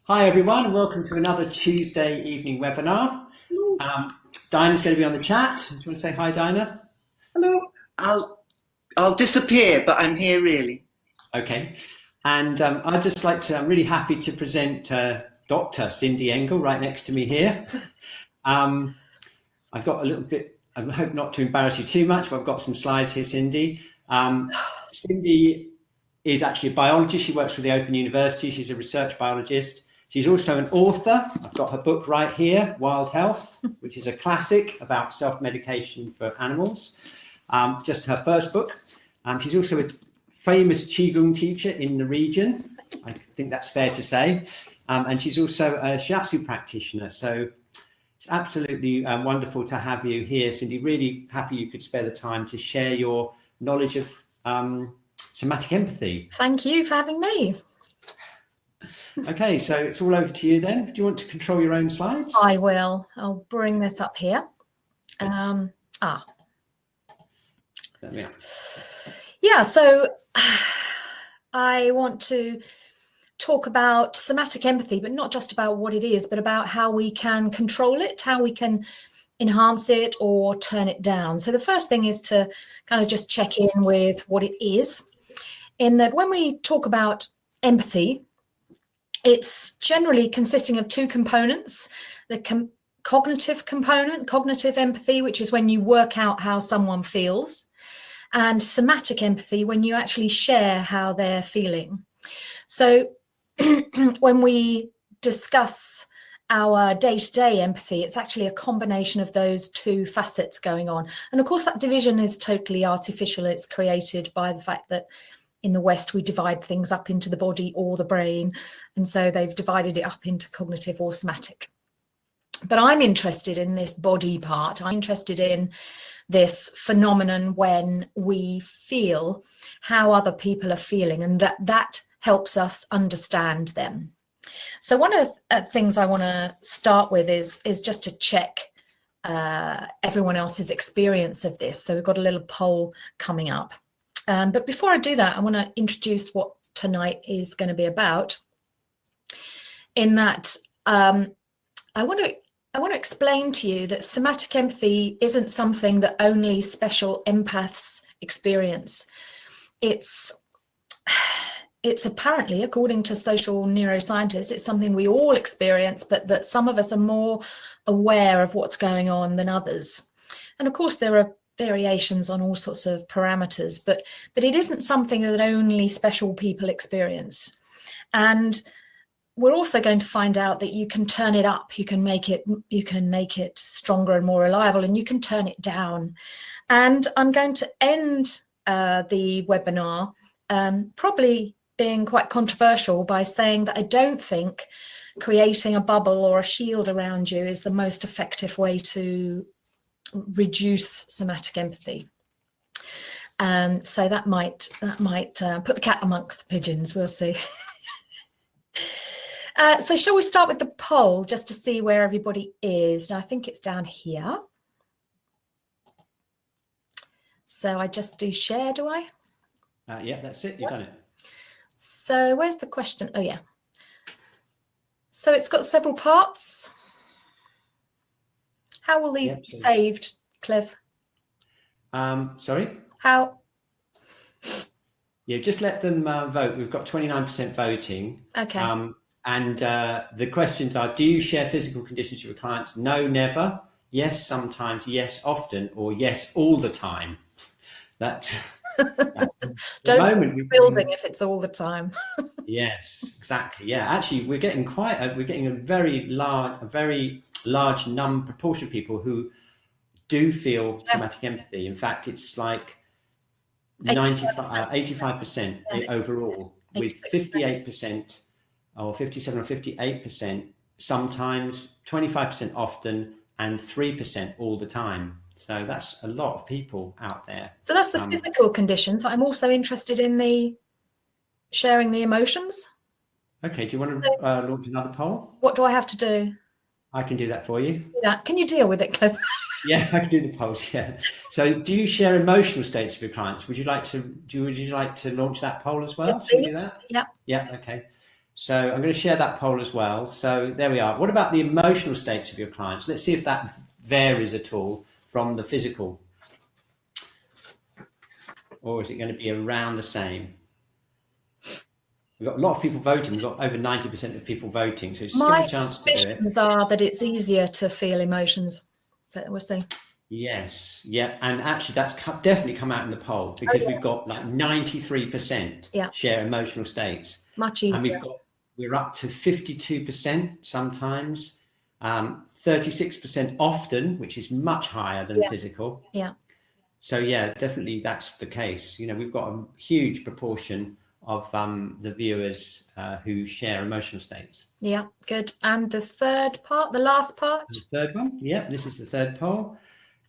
Hi everyone, and welcome to another Tuesday evening webinar. Dinah's going to be on the chat. Do you want to say hi, Dinah? Hello. I'll disappear, but I'm here really. Okay. And I'd just like to, I'm really happy to present Dr. Cindy Engel right next to me here. I've got a little bit, I hope not to embarrass you too much, but I've got some slides here, Cindy. Cindy is actually a biologist. She works for the Open University. She's a research biologist. She's also an author. I've got her book right here, Wild Health, which is a classic about self-medication for animals. Just her first book. She's also a famous Qigong teacher in the region. I think that's fair to say. And she's also a shiatsu practitioner. So it's absolutely wonderful to have you here, Cindy. Really happy you could spare the time to share your knowledge of somatic empathy. Thank you for having me. Okay, so it's all over to you then. Do you want to control your own slides? I will. I'll bring this up here. There we are. Yeah, so I want to talk about somatic empathy, but not just about what it is, but about how we can control it, how we can enhance it or turn it down. So the first thing is to kind of just check in with what it is, in that when we talk about empathy, it's generally consisting of two components: the cognitive component, cognitive empathy, which is when you work out how someone feels, and somatic empathy, when you actually share how they're feeling. So when we discuss our day-to-day empathy, it's actually a combination of those two facets going on. And of course, that division is totally artificial. It's created by the fact that in the West, we divide things up into the body or the brain. And so they've divided it up into cognitive or somatic. But I'm interested in this body part. I'm interested in this phenomenon when we feel how other people are feeling, and that helps us understand them. So one of the things I want to start with is just to check everyone else's experience of this. So we've got a little poll coming up. But before I do that, I want to introduce what tonight is going to be about. In that, I want to explain to you that somatic empathy isn't something that only special empaths experience. It's apparently, according to social neuroscientists, it's something we all experience, but that some of us are more aware of what's going on than others. And of course, there are variations on all sorts of parameters, but it isn't something that only special people experience. And we're also going to find out that you can turn it up, you can make it stronger and more reliable, and you can turn it down. And I'm going to end the webinar probably being quite controversial by saying that I don't think creating a bubble or a shield around you is the most effective way to reduce somatic empathy. So that might put the cat amongst the pigeons. We'll see. So shall we start with the poll just to see where everybody is? Now, I think it's down here. So I just do share, do I? Yeah, that's it. You've done it. So where's the question? Oh, yeah. So it's got several parts. How will these be saved, Cliv? Sorry? How? Yeah, just let them vote. We've got 29% voting. Okay. And the questions are: do you share physical conditions with your clients? No, never. Yes, sometimes. Yes, often. Or yes, all the time. That's don't moment building if it's all the time. Yes, exactly. Yeah, actually, we're getting a very large proportion of people who do feel somatic empathy. In fact, it's like 85% overall, with 58% or 57 or 58% sometimes, 25% often, and 3% all the time. So that's a lot of people out there. So that's the physical conditions. I'm also interested in the sharing the emotions. Okay, do you want to launch another poll? What do I have to do? I can do that for you. Can you deal with it, Cliff? Yeah, I can do the polls. Yeah. So, do you share emotional states with your clients? Would you like to launch that poll as well? Yes, Should we do that? Yeah. Yeah. Okay. So I'm going to share that poll as well. So there we are. What about the emotional states of your clients? Let's see if that varies at all from the physical. Or is it going to be around the same? We've got a lot of people voting. We've got over 90% of people voting. So just give a chance to do it. My suspicions are that it's easier to feel emotions, but we'll see. Yes, yeah, and actually that's definitely come out in the poll, because we've got like 93% share emotional states, Much easier. And we're up to 52% sometimes, 36% often, which is much higher than physical. Yeah. So yeah, definitely that's the case. You know, we've got a huge proportion of the viewers who share emotional states. Yeah, good. And the third part, the last part? The third one, yeah, this is the third poll.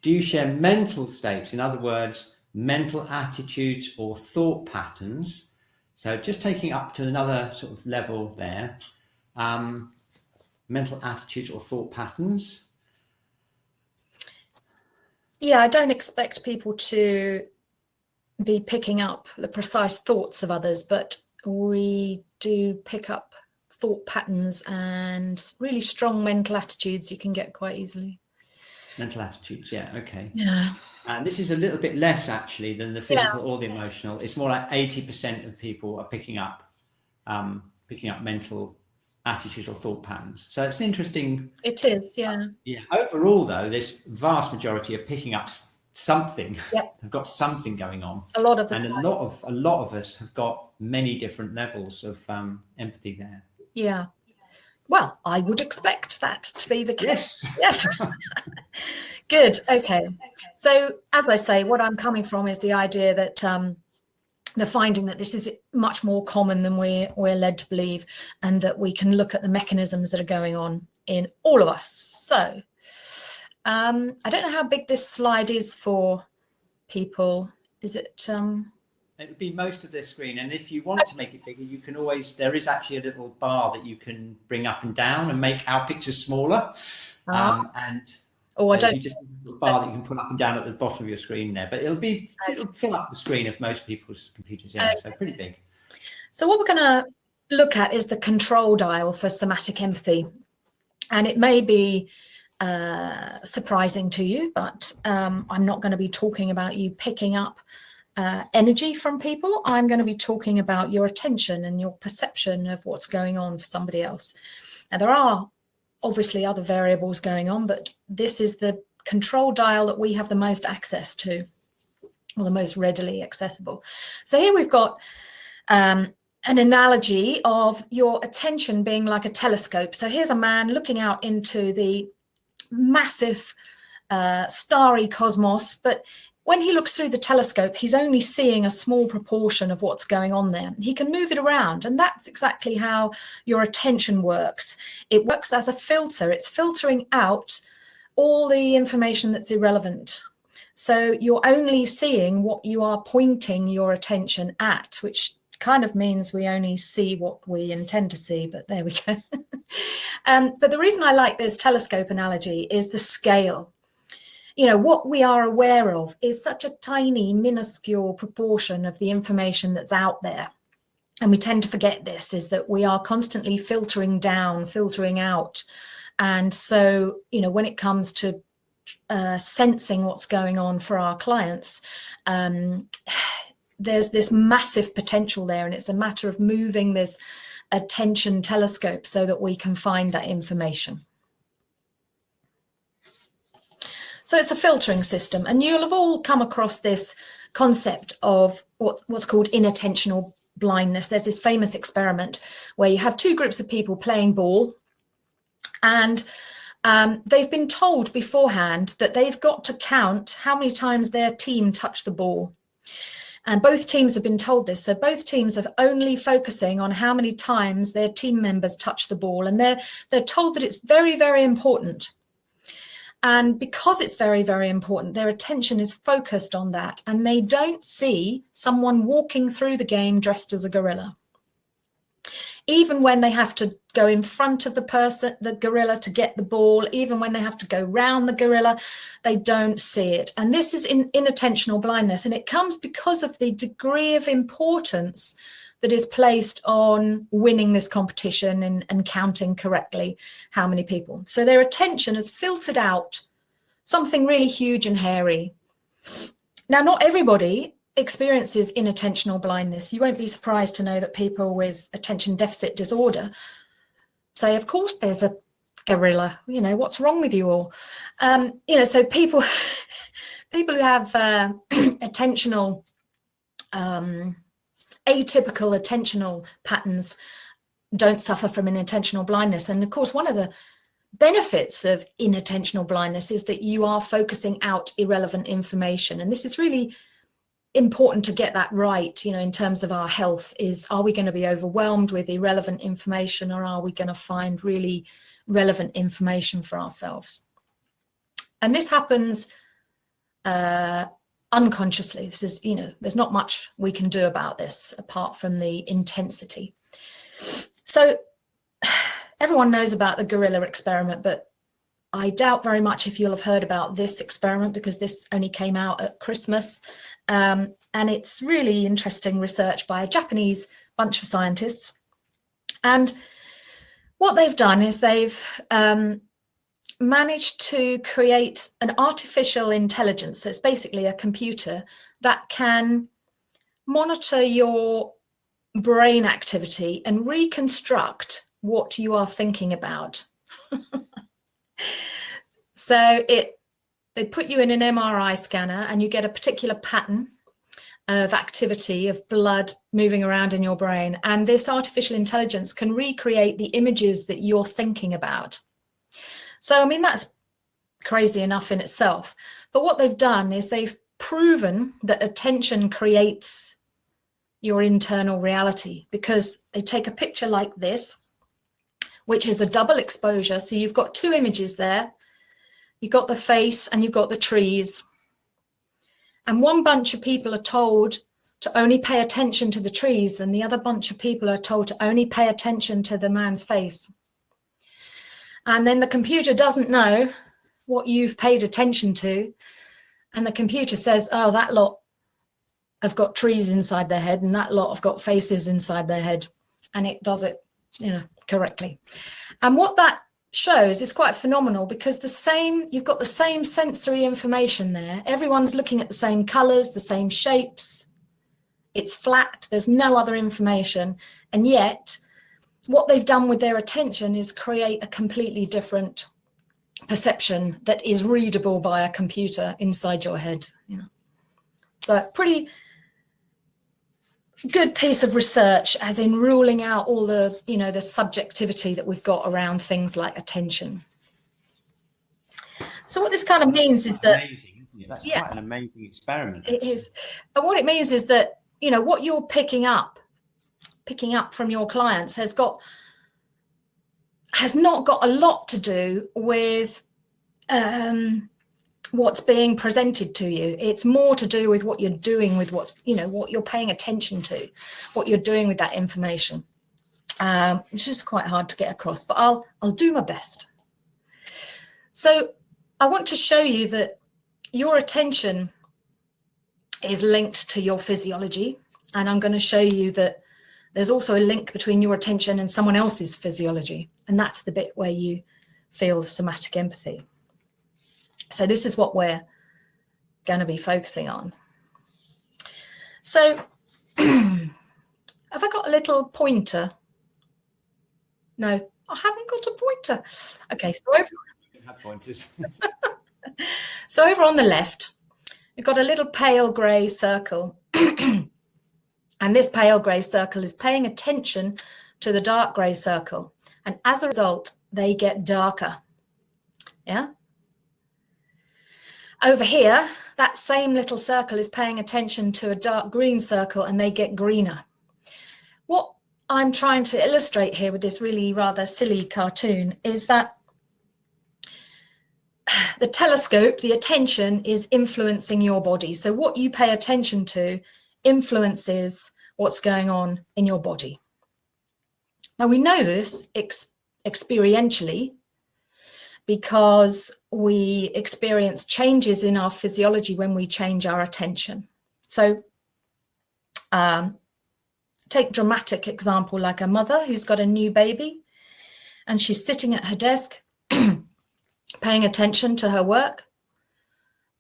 Do you share mental states? In other words, mental attitudes or thought patterns. So just taking it up to another sort of level there. Mental attitudes or thought patterns. Yeah, I don't expect people to be picking up the precise thoughts of others, but we do pick up thought patterns and really strong mental attitudes you can get quite easily. Mental attitudes, yeah, okay. Yeah. And this is a little bit less actually than the physical or the emotional. It's more like 80% of people are picking up mental attitudes or thought patterns. So it's interesting. It is, yeah. Yeah. Overall, though, this vast majority are picking up something. Yep. They've got something going on. A lot of them. And a lot of us have got many different levels of empathy there. Yeah. Well, I would expect that to be the case. Yes. Good. Okay. So, as I say, what I'm coming from is the idea that the finding that this is much more common than we're led to believe, and that we can look at the mechanisms that are going on in all of us. So, I don't know how big this slide is for people. Is it? It would be most of the screen, and if you want to make it bigger, you can always. There is actually a little bar that you can bring up and down and make our pictures smaller. I don't. Just a bar that you can put up and down at the bottom of your screen there, but it'll fill up the screen of most people's computers. Yeah, so pretty big. So what we're going to look at is the control dial for somatic empathy, and it may be surprising to you, but I'm not going to be talking about you picking up energy from people. I'm going to be talking about your attention and your perception of what's going on for somebody else. And there are obviously other variables going on, but this is the control dial that we have the most access to, or the most readily accessible. So here we've got an analogy of your attention being like a telescope. So here's a man looking out into the massive starry cosmos, but when he looks through the telescope, he's only seeing a small proportion of what's going on there. He can move it around, and that's exactly how your attention works. It works as a filter. It's filtering out all the information that's irrelevant. So you're only seeing what you are pointing your attention at, which kind of means we only see what we intend to see, but there we go. But the reason I like this telescope analogy is the scale. You know, what we are aware of is such a tiny, minuscule proportion of the information that's out there. And we tend to forget this, is that we are constantly filtering down, filtering out. And so, you know, when it comes to sensing what's going on for our clients, there's this massive potential there. And it's a matter of moving this attention telescope so that we can find that information. So it's a filtering system, and you'll have all come across this concept of what's called inattentional blindness. There's this famous experiment where you have two groups of people playing ball, and they've been told beforehand that they've got to count how many times their team touched the ball. And both teams have been told this. So both teams are only focusing on how many times their team members touch the ball, and they're told that it's very, very important. And because it's very, very important, their attention is focused on that, and they don't see someone walking through the game dressed as a gorilla. Even when they have to go in front of the gorilla to get the ball, even when they have to go round the gorilla, they don't see it. And this is inattentional blindness, and it comes because of the degree of importance that is placed on winning this competition and counting correctly how many people. So their attention has filtered out something really huge and hairy. Now, not everybody experiences inattentional blindness. You won't be surprised to know that people with attention deficit disorder say, of course, there's a gorilla, you know, what's wrong with you all? You know, so people who have attentional, atypical attentional patterns don't suffer from inattentional blindness. And of course, one of the benefits of inattentional blindness is that you are focusing out irrelevant information. And this is really important to get that right, you know, in terms of our health. Is, are we going to be overwhelmed with irrelevant information, or are we going to find really relevant information for ourselves? And this happens unconsciously. This is, you know, there's not much we can do about this apart from the intensity. So everyone knows about the gorilla experiment, but I doubt very much if you'll have heard about this experiment, because this only came out at Christmas. And it's really interesting research by a Japanese bunch of scientists. And what they've done is they've managed to create an artificial intelligence. So it's basically a computer that can monitor your brain activity and reconstruct what you are thinking about. So they put you in an MRI scanner and you get a particular pattern of activity of blood moving around in your brain. And this artificial intelligence can recreate the images that you're thinking about. So, I mean, that's crazy enough in itself. But what they've done is they've proven that attention creates your internal reality, because they take a picture like this, which is a double exposure. So you've got two images there. You've got the face and you've got the trees. And one bunch of people are told to only pay attention to the trees, and the other bunch of people are told to only pay attention to the man's face. And then the computer doesn't know what you've paid attention to. And the computer says, oh, that lot have got trees inside their head and that lot have got faces inside their head. And it does it, you know, correctly. And what that shows is quite phenomenal, because you've got the same sensory information there. Everyone's looking at the same colors, the same shapes. It's flat, there's no other information. And yet what they've done with their attention is create a completely different perception that is readable by a computer inside your head, you know. So pretty good piece of research, as in ruling out all the, you know, the subjectivity that we've got around things like attention. So what this kind of means is that amazing, isn't it? That's quite an amazing experiment. It is. And what it means is that, you know, what you're picking up from your clients has not got a lot to do with what's being presented to you. It's more to do with what you're doing with what's, you know, what you're paying attention to, what you're doing with that information. It's just quite hard to get across, but I'll do my best. So I want to show you that your attention is linked to your physiology, and I'm going to show you that there's also a link between your attention and someone else's physiology, and that's the bit where you feel somatic empathy. So this is what we're going to be focusing on. So have I got a little pointer? No, I haven't got a pointer. Okay, so over on the left, we've got a little pale grey circle. And this pale grey circle is paying attention to the dark grey circle. And as a result, they get darker. Yeah. Over here, that same little circle is paying attention to a dark green circle, and they get greener. What I'm trying to illustrate here with this really rather silly cartoon is that the telescope, the attention, is influencing your body. So what you pay attention to influences what's going on in your body. Now, we know this experientially, because we experience changes in our physiology when we change our attention. So take dramatic example, like a mother who's got a new baby and she's sitting at her desk paying attention to her work.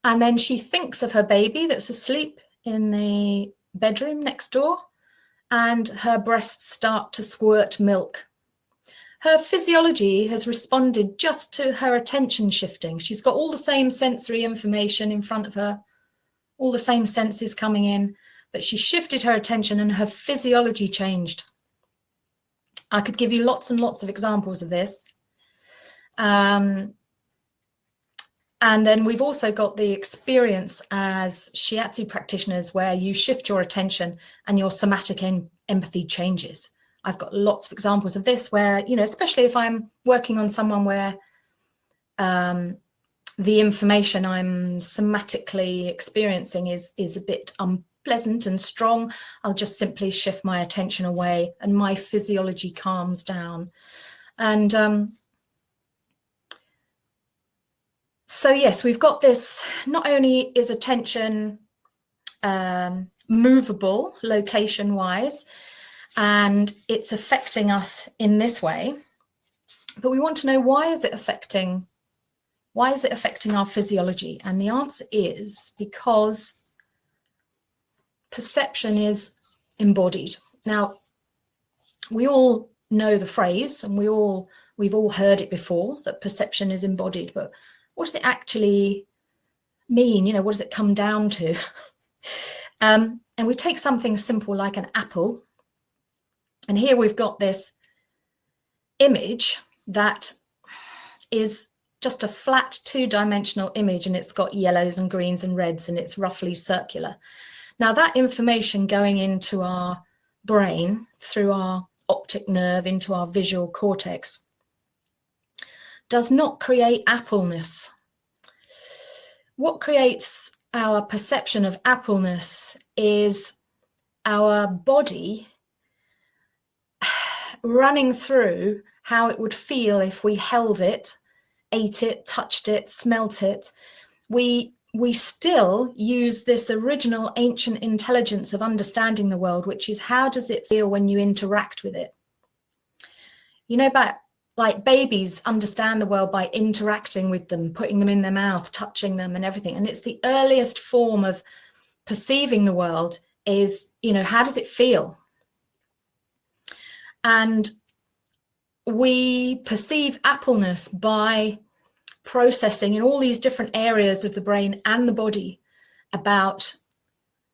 And then she thinks of her baby that's asleep in the bedroom next door, and her breasts start to squirt milk. Her physiology has responded just to her attention shifting. She's got all the same sensory information in front of her, all the same senses coming in, but she shifted her attention and her physiology changed. I could give you lots and lots of examples of this. And then we've also got the experience as shiatsu practitioners where you shift your attention and your somatic empathy changes. I've got lots of examples of this where, you know, especially if I'm working on someone where the information I'm somatically experiencing is a bit unpleasant and strong, I'll just simply shift my attention away and my physiology calms down. And so yes, we've got this, not only is attention movable location-wise, and it's affecting us in this way, but we want to know, why is it affecting our physiology? And the answer is because perception is embodied. Now, we all know the phrase, and we've all heard it before, that perception is embodied, but what does it actually mean? You know, what does it come down to? And we take something simple like an apple, and here we've got this image that is just a flat two-dimensional image, and it's got yellows and greens and reds, and it's roughly circular. Now, that information going into our brain through our optic nerve into our visual cortex does not create appleness. What creates our perception of appleness is our body running through how it would feel if we held it, ate it, touched it, smelt it. We still use this original ancient intelligence of understanding the world, which is, how does it feel when you interact with it? You know, but like babies understand the world by interacting with them, putting them in their mouth, touching them and everything. And it's the earliest form of perceiving the world is, you know, how does it feel? And we perceive appleness by processing in all these different areas of the brain and the body about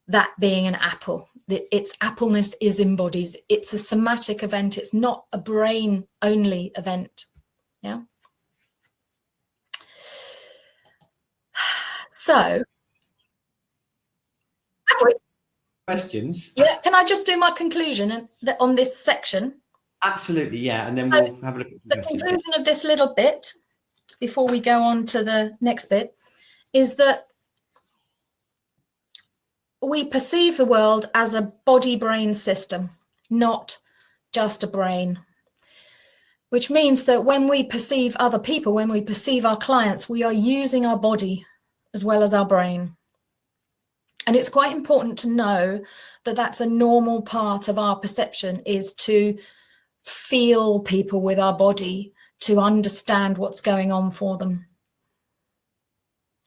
that being an apple. Its appleness is embodied. It's a somatic event. It's not a brain only event. Yeah. So, Questions? yeah, can I just do my conclusion on this section? Absolutely, yeah. And then we'll have a look at the conclusion of this little bit before we go on to the next bit is that we perceive the world as a body-brain system, not just a brain, which means that when we perceive other people, when we perceive our clients, we are using our body as well as our brain. And it's quite important to know that that's a normal part of our perception, is to feel people with our body, to understand what's going on for them.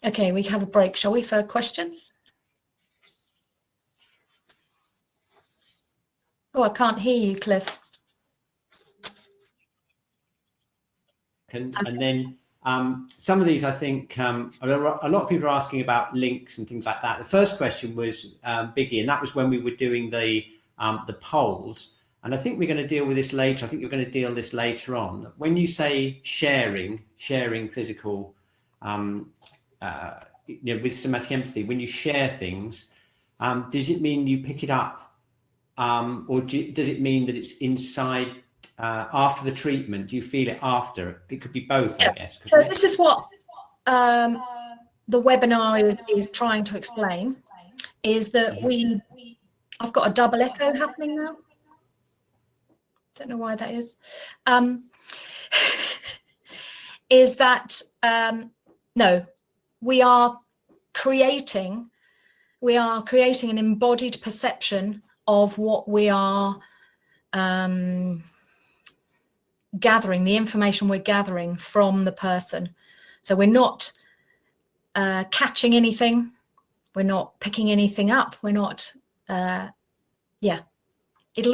Okay, we have a break, shall we, for questions? Oh, I can't hear you, Cliff. And then some of these, I think, a lot of people are asking about links and things like that. The first question was Biggie, and that was when we were doing the polls. And I think we're going to deal with this later. I think you're going to deal with this later on. When you say sharing physical, with somatic empathy, when you share things, does it mean you pick it up, or does it mean that it's inside after the treatment? Do you feel it after? It could be both, yeah. I guess. So this is what the webinar is trying to explain, is that I've got a double echo happening now. Don't know why that is. Is that no, we are creating an embodied perception of what we are gathering, the information we're gathering from the person. So we're not catching anything, we're not picking anything up, we're not, it'll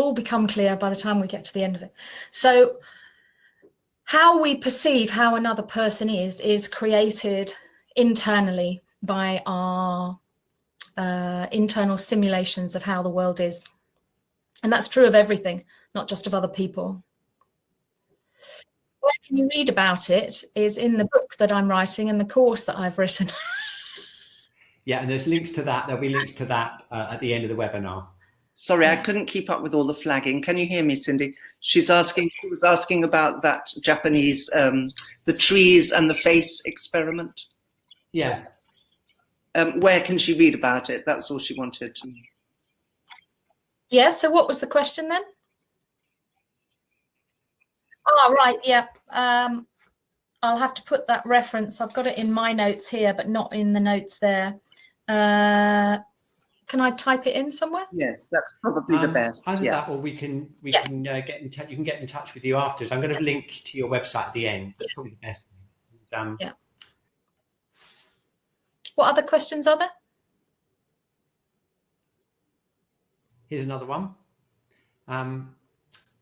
all become clear by the time we get to the end of it. So how we perceive how another person is created internally by our internal simulations of how the world is. And that's true of everything, not just of other people. Where can you read about it is in the book that I'm writing and the course that I've written. Yeah, and there's links to that. There'll be links to that at the end of the webinar. Sorry, I couldn't keep up with all the flagging. Can you hear me, Cindy? She was asking about that Japanese, the trees and the face experiment. Yeah. Where can she read about it? That's all she wanted to know. Yeah, so what was the question then? Oh, right, yeah. I'll have to put that reference. I've got it in my notes here, but not in the notes there. Can I type it in somewhere? Yeah, that's probably the best. Either yeah. that, or we can get in touch. You can get in touch with you afterwards. I'm going to link to your website at the end. That's probably the best. Yeah. What other questions are there? Here's another one.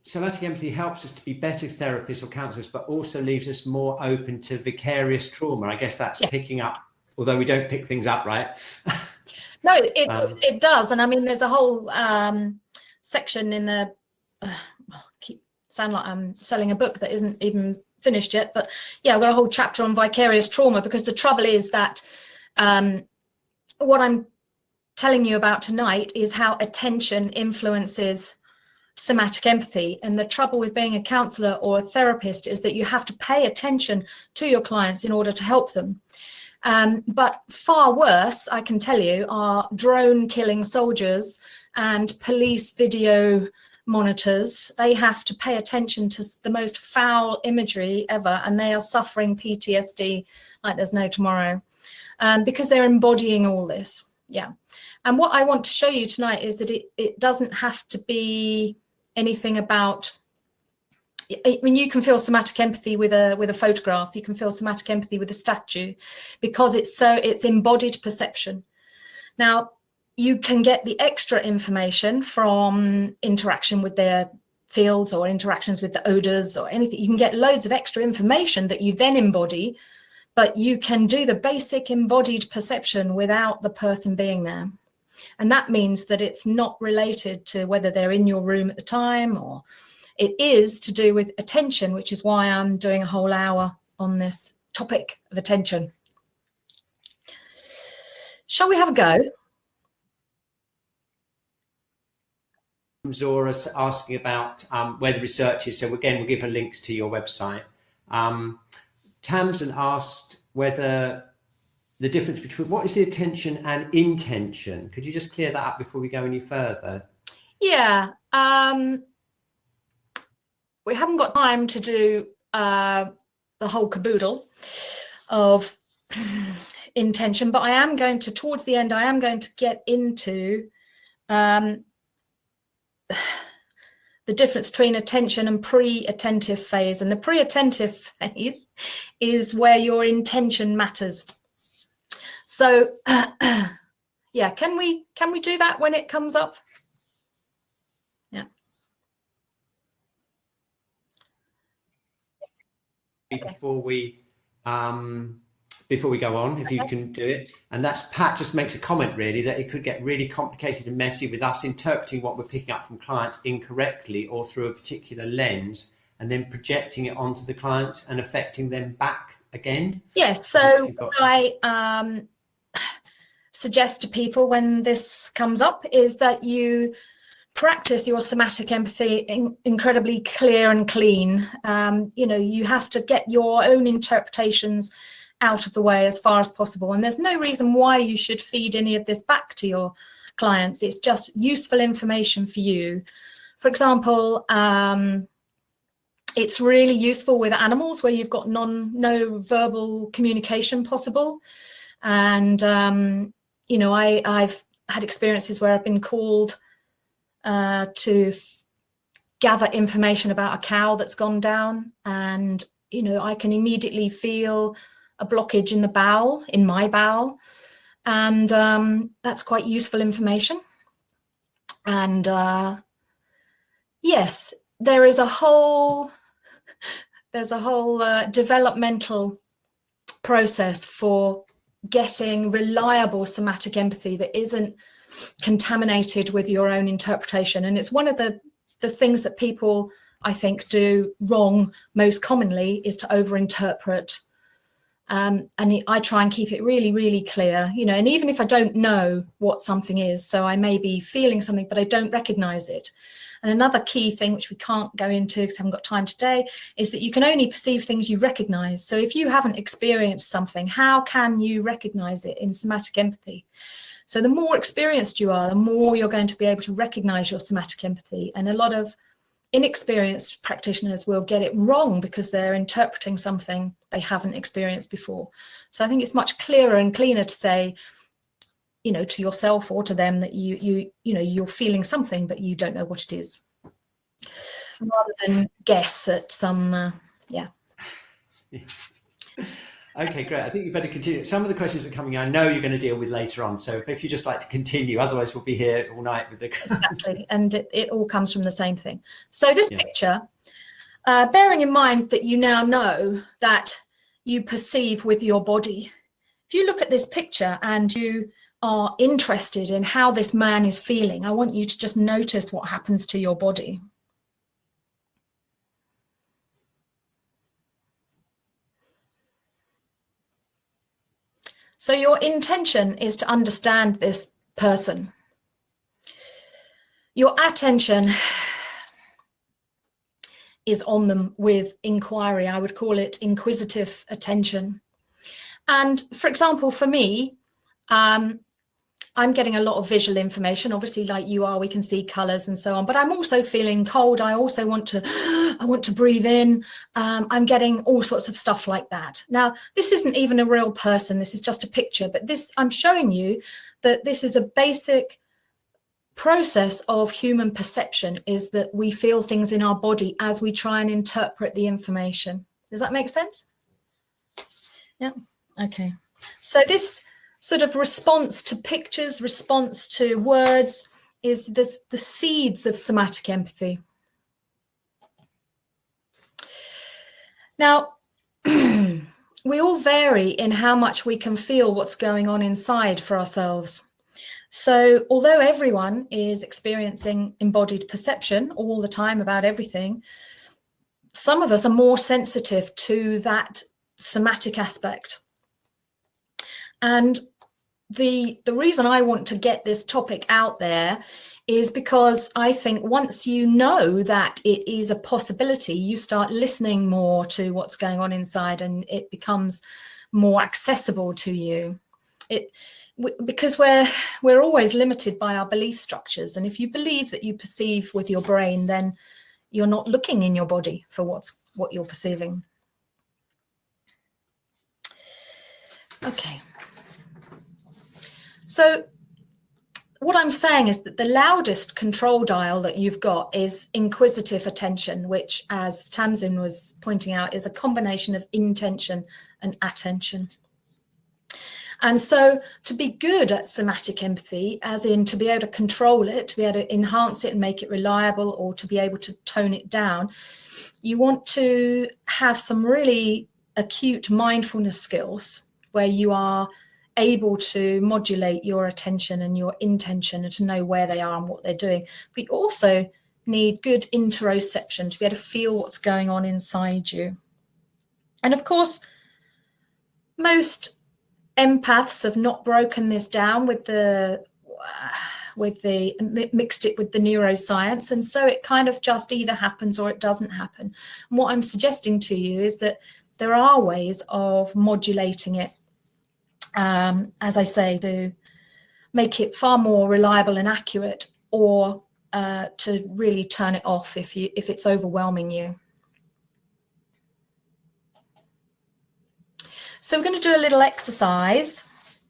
Somatic empathy helps us to be better therapists or counsellors, but also leaves us more open to vicarious trauma. I guess that's picking up, although we don't pick things up, right? No, it does. And I mean, there's a whole section in the, sound like I'm selling a book that isn't even finished yet, but yeah, I've got a whole chapter on vicarious trauma, because the trouble is that what I'm telling you about tonight is how attention influences somatic empathy. And the trouble with being a counsellor or a therapist is that you have to pay attention to your clients in order to help them. But far worse, I can tell you, are drone killing soldiers and police video monitors. They have to pay attention to the most foul imagery ever, and they are suffering PTSD like there's no tomorrow, because they're embodying all this. Yeah. And what I want to show you tonight is that it doesn't have to be anything about, I mean, you can feel somatic empathy with a photograph, you can feel somatic empathy with a statue, because it's embodied perception. Now, you can get the extra information from interaction with their fields or interactions with the odors or anything. You can get loads of extra information that you then embody, but you can do the basic embodied perception without the person being there. And that means that it's not related to whether they're in your room at the time, or it is to do with attention, which is why I'm doing a whole hour on this topic of attention. Shall we have a go? Zora asking about where the research is. So again, we'll give her links to your website. Tamsin asked whether the difference between what is the attention and intention. Could you just clear that up before we go any further? Yeah. We haven't got time to do the whole caboodle of intention, but I am going to, towards the end, I am going to get into the difference between attention and pre-attentive phase. And the pre-attentive phase is where your intention matters. So, yeah, can we do that when it comes up? Yeah. Before we go on, if you can do it. And that's Pat just makes a comment really that it could get really complicated and messy with us interpreting what we're picking up from clients incorrectly or through a particular lens, and then projecting it onto the clients and affecting them back again. Yes. So I suggest to people when this comes up is that you practice your somatic empathy incredibly clear and clean. You know, you have to get your own interpretations out of the way as far as possible. And there's no reason why you should feed any of this back to your clients. It's just useful information for you. For example, it's really useful with animals where you've got no verbal communication possible. And, you know, I've had experiences where I've been called to gather information about a cow that's gone down, and I can immediately feel a blockage in the bowel, in my bowel, and that's quite useful information. And yes, there's a whole developmental process for getting reliable somatic empathy that isn't contaminated with your own interpretation. And it's one of the things that people, I think, do wrong most commonly, is to overinterpret. And I try and keep it really, really clear, and even if I don't know what something is, so I may be feeling something, but I don't recognize it. And another key thing, which we can't go into because I haven't got time today, is that you can only perceive things you recognize. So if you haven't experienced something, how can you recognize it in somatic empathy? So the more experienced you are, the more you're going to be able to recognize your somatic empathy. And a lot of inexperienced practitioners will get it wrong because they're interpreting something they haven't experienced before. So I think it's much clearer and cleaner to say, to yourself or to them, that you're feeling something, but you don't know what it is, rather than guess at some, yeah. Okay, great. I think you better continue. Some of the questions are coming, I know you're going to deal with later on. So if you just like to continue, otherwise we'll be here all night with the... Exactly. And it all comes from the same thing. So this picture, bearing in mind that you now know that you perceive with your body, if you look at this picture and you are interested in how this man is feeling, I want you to just notice what happens to your body. So your intention is to understand this person. Your attention is on them with inquiry. I would call it inquisitive attention. And for example, for me, I'm getting a lot of visual information, obviously, like you are. We can see colors and so on, but I'm also feeling cold. I also want to breathe in. I'm getting all sorts of stuff like that. Now, this isn't even a real person. This is just a picture, but I'm showing you that this is a basic process of human perception, is that we feel things in our body as we try and interpret the information. Does that make sense? Yeah. Okay. So this sort of response to pictures, response to words, is the seeds of somatic empathy. Now, we all vary in how much we can feel what's going on inside for ourselves. So although everyone is experiencing embodied perception all the time about everything, some of us are more sensitive to that somatic aspect. And the reason I want to get this topic out there is because I think once you know that it is a possibility, you start listening more to what's going on inside, and it becomes more accessible to you. Because we're always limited by our belief structures, and if you believe that you perceive with your brain, then you're not looking in your body for what you're perceiving. Okay. So what I'm saying is that the loudest control dial that you've got is inquisitive attention, which, as Tamsin was pointing out, is a combination of intention and attention. And so to be good at somatic empathy, as in to be able to control it, to be able to enhance it and make it reliable, or to be able to tone it down, you want to have some really acute mindfulness skills where you are able to modulate your attention and your intention and to know where they are and what they're doing. But you also need good interoception to be able to feel what's going on inside you. And of course, most empaths have not broken this down mixed it with the neuroscience, and so it kind of just either happens or it doesn't happen. And what I'm suggesting to you is that there are ways of modulating it, as I say, to make it far more reliable and accurate, or to really turn it off if it's overwhelming you. So we're going to do a little exercise,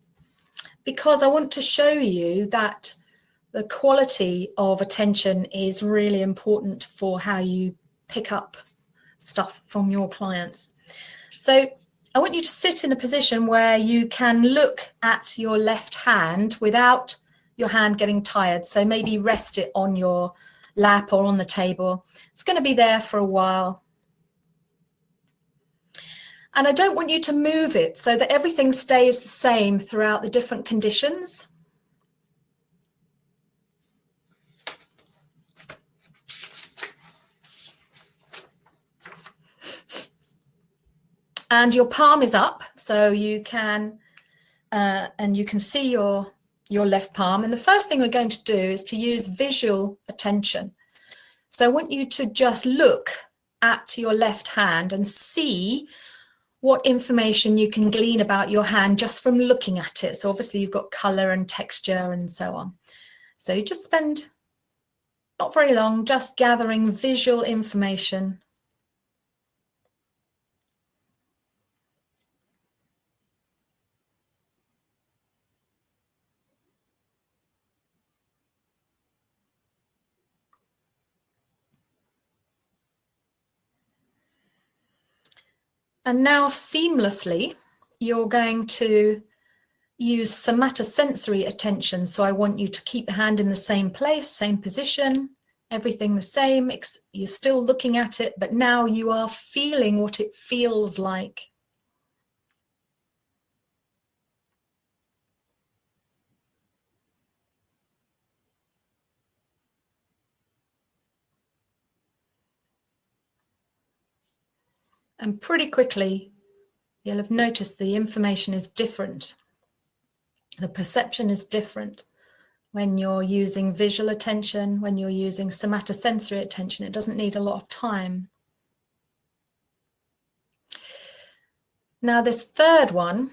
because I want to show you that the quality of attention is really important for how you pick up stuff from your clients. So I want you to sit in a position where you can look at your left hand without your hand getting tired. So maybe rest it on your lap or on the table. It's going to be there for a while. And I don't want you to move it so that everything stays the same throughout the different conditions. And your palm is up, so you can see your left palm. And the first thing we're going to do is to use visual attention. So I want you to just look at your left hand and see what information you can glean about your hand just from looking at it. So obviously you've got color and texture and so on. So you just spend not very long just gathering visual information. And now seamlessly, you're going to use somatosensory attention. So I want you to keep the hand in the same place, same position, everything the same. You're still looking at it, but now you are feeling what it feels like. And pretty quickly, you'll have noticed the information is different. The perception is different when you're using visual attention, when you're using somatosensory attention. It doesn't need a lot of time. Now, this third one,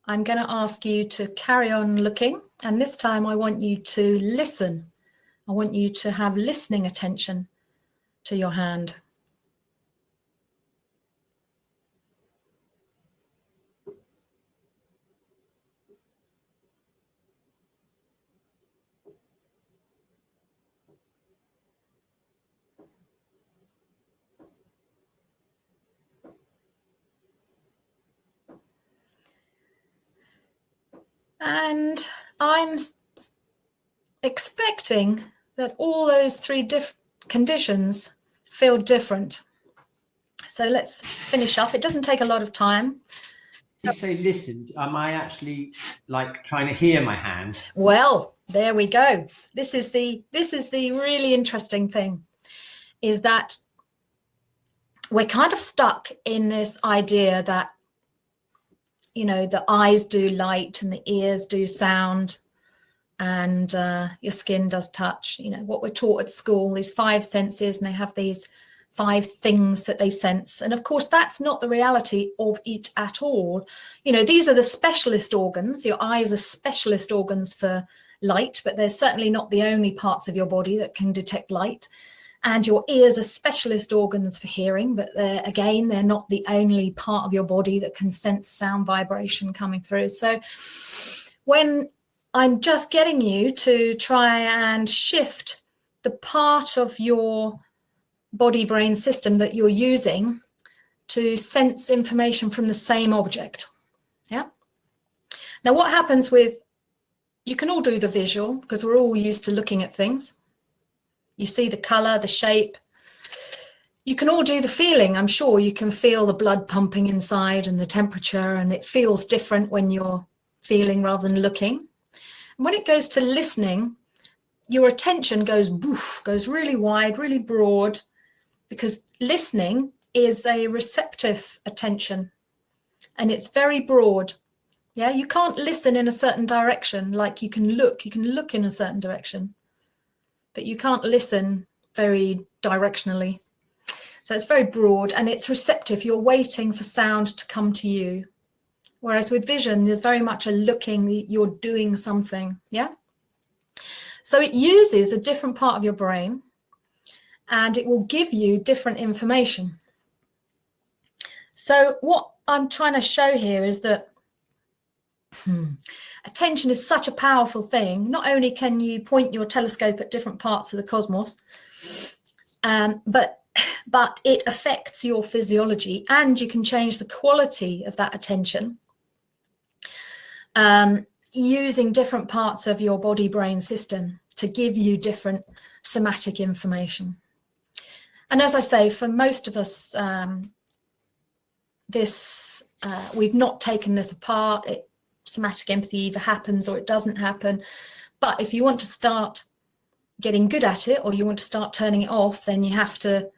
I'm going to ask you to carry on looking. And this time I want you to listen. I want you to have listening attention to your hand. And I'm expecting that all those three conditions feel different. So let's finish up. It doesn't take a lot of time. You say listen, am I actually like trying to hear my hand? Well, there we go. This is the really interesting thing, is that we're kind of stuck in this idea that, you know, the eyes do light and the ears do sound and your skin does touch. You know, what we're taught at school, these 5 senses, and they have these 5 things that they sense. And of course, that's not the reality of it at all. You know, these are the specialist organs. Your eyes are specialist organs for light, but they're certainly not the only parts of your body that can detect light. And your ears are specialist organs for hearing, but they're not the only part of your body that can sense sound vibration coming through. So when I'm just getting you to try and shift the part of your body-brain system that you're using to sense information from the same object. Yeah. Now, what happens with, you can all do the visual because we're all used to looking at things. You see the color, the shape. You can all do the feeling. I'm sure you can feel the blood pumping inside and the temperature, and it feels different when you're feeling rather than looking. And when it goes to listening, your attention goes boof, goes really wide, really broad, because listening is a receptive attention and it's very broad. Yeah, you can't listen in a certain direction like you can look. You can look in a certain direction, but you can't listen very directionally. So it's very broad and it's receptive. You're waiting for sound to come to you. Whereas with vision, there's very much a looking, you're doing something. Yeah. So it uses a different part of your brain and it will give you different information. So what I'm trying to show here is that Attention is such a powerful thing. Not only can you point your telescope at different parts of the cosmos, but it affects your physiology, and you can change the quality of that attention using different parts of your body-brain system to give you different somatic information. And as I say, for most of us, we've not taken this apart. Somatic empathy either happens or it doesn't happen. But if you want to start getting good at it, or you want to start turning it off, then you have to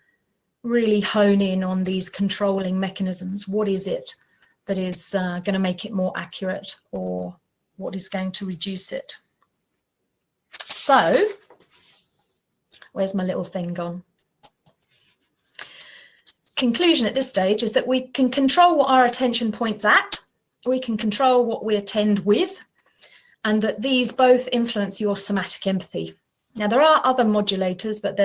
really hone in on these controlling mechanisms. What is it that is going to make it more accurate, or what is going to reduce it? So, where's my little thing gone? Conclusion at this stage is that we can control what our attention points at, we can control what we attend with, and that these both influence your somatic empathy. Now, there are other modulators, but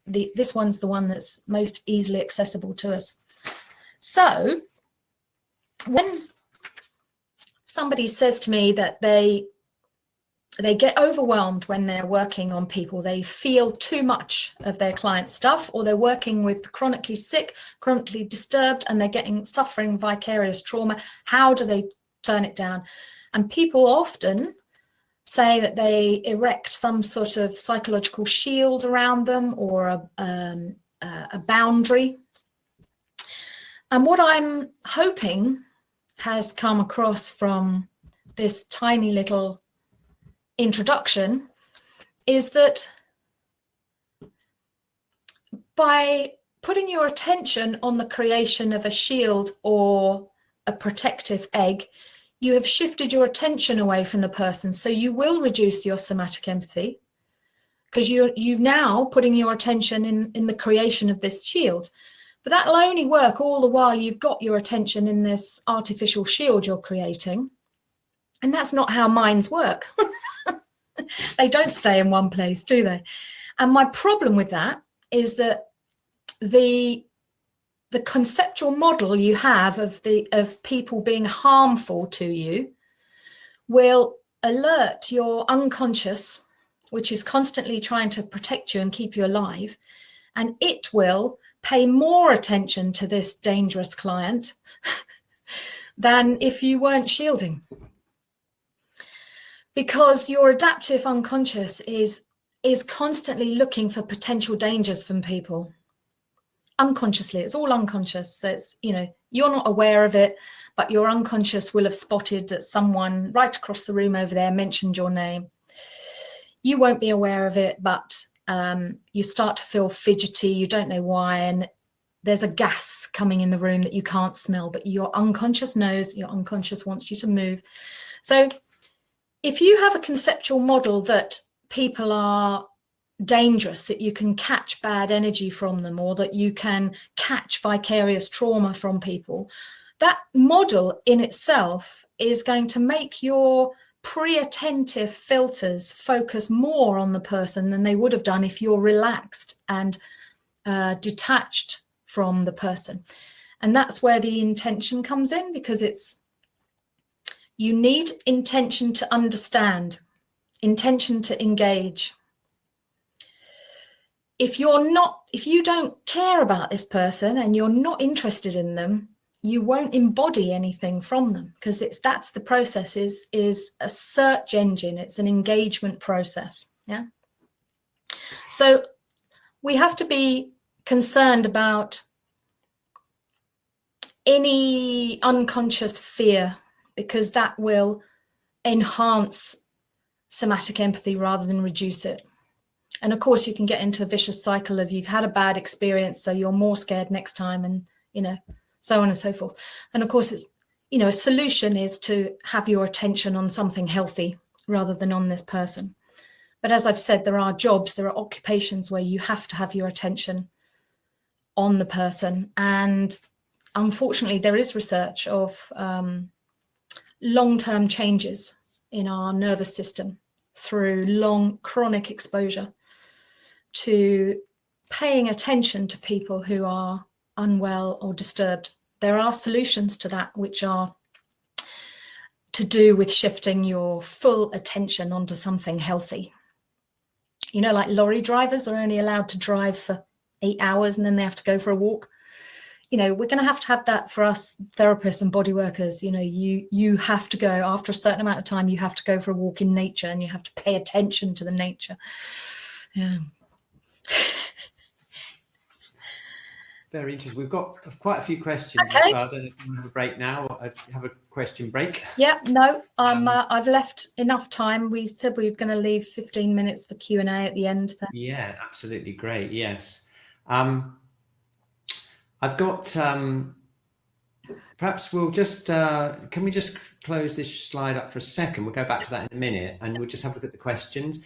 this one's the one that's most easily accessible to us. So, when somebody says to me that they get overwhelmed when they're working on people, they feel too much of their client stuff, or they're working with chronically sick, chronically disturbed, and they're suffering vicarious trauma, how do they turn it down? And people often say that they erect some sort of psychological shield around them, or a boundary. And what I'm hoping has come across from this tiny little introduction is that by putting your attention on the creation of a shield or a protective egg, you have shifted your attention away from the person. So you will reduce your somatic empathy, because you've now putting your attention in the creation of this shield. But that'll only work all the while you've got your attention in this artificial shield you're creating. And that's not how minds work. They don't stay in one place, do they? And my problem with that is that the conceptual model you have of people being harmful to you will alert your unconscious, which is constantly trying to protect you and keep you alive, and it will pay more attention to this dangerous client than if you weren't shielding. Because your adaptive unconscious is constantly looking for potential dangers from people. Unconsciously, it's all unconscious. So it's, you're not aware of it, but your unconscious will have spotted that someone right across the room over there mentioned your name. You won't be aware of it, but you start to feel fidgety, you don't know why, and there's a gas coming in the room that you can't smell, but your unconscious knows, your unconscious wants you to move. So if you have a conceptual model that people are dangerous, that you can catch bad energy from them, or that you can catch vicarious trauma from people, that model in itself is going to make your pre-attentive filters focus more on the person than they would have done if you're relaxed and detached from the person. And that's where the intention comes in, because you need intention to understand, intention to engage. If you don't care about this person and you're not interested in them, you won't embody anything from them, because that's the process is a search engine. It's an engagement process. Yeah. So we have to be concerned about any unconscious fear, because that will enhance somatic empathy rather than reduce it. And of course, you can get into a vicious cycle of you've had a bad experience, so you're more scared next time, and so on and so forth. And of course, it's a solution is to have your attention on something healthy rather than on this person. But as I've said, there are occupations where you have to have your attention on the person. And unfortunately, there is research of long-term changes in our nervous system through long chronic exposure to paying attention to people who are unwell or disturbed. There are solutions to that, which are to do with shifting your full attention onto something healthy. You know, like lorry drivers are only allowed to drive for 8 hours and then they have to go for a walk. You know, we're going to have that for us therapists and body workers. You know, you have to go after a certain amount of time, you have to go for a walk in nature and you have to pay attention to the nature. Yeah. Very interesting. We've got quite a few questions Okay. as well. I don't know if you want to have a break now or have a question break. Yeah, no, I've left enough time. We said we were going to leave 15 minutes for Q&A at the end. So. Yeah, absolutely. Great. Yes. I've got, perhaps we'll just, can we just close this slide up for a second? We'll go back to that in a minute and we'll just have a look at the questions.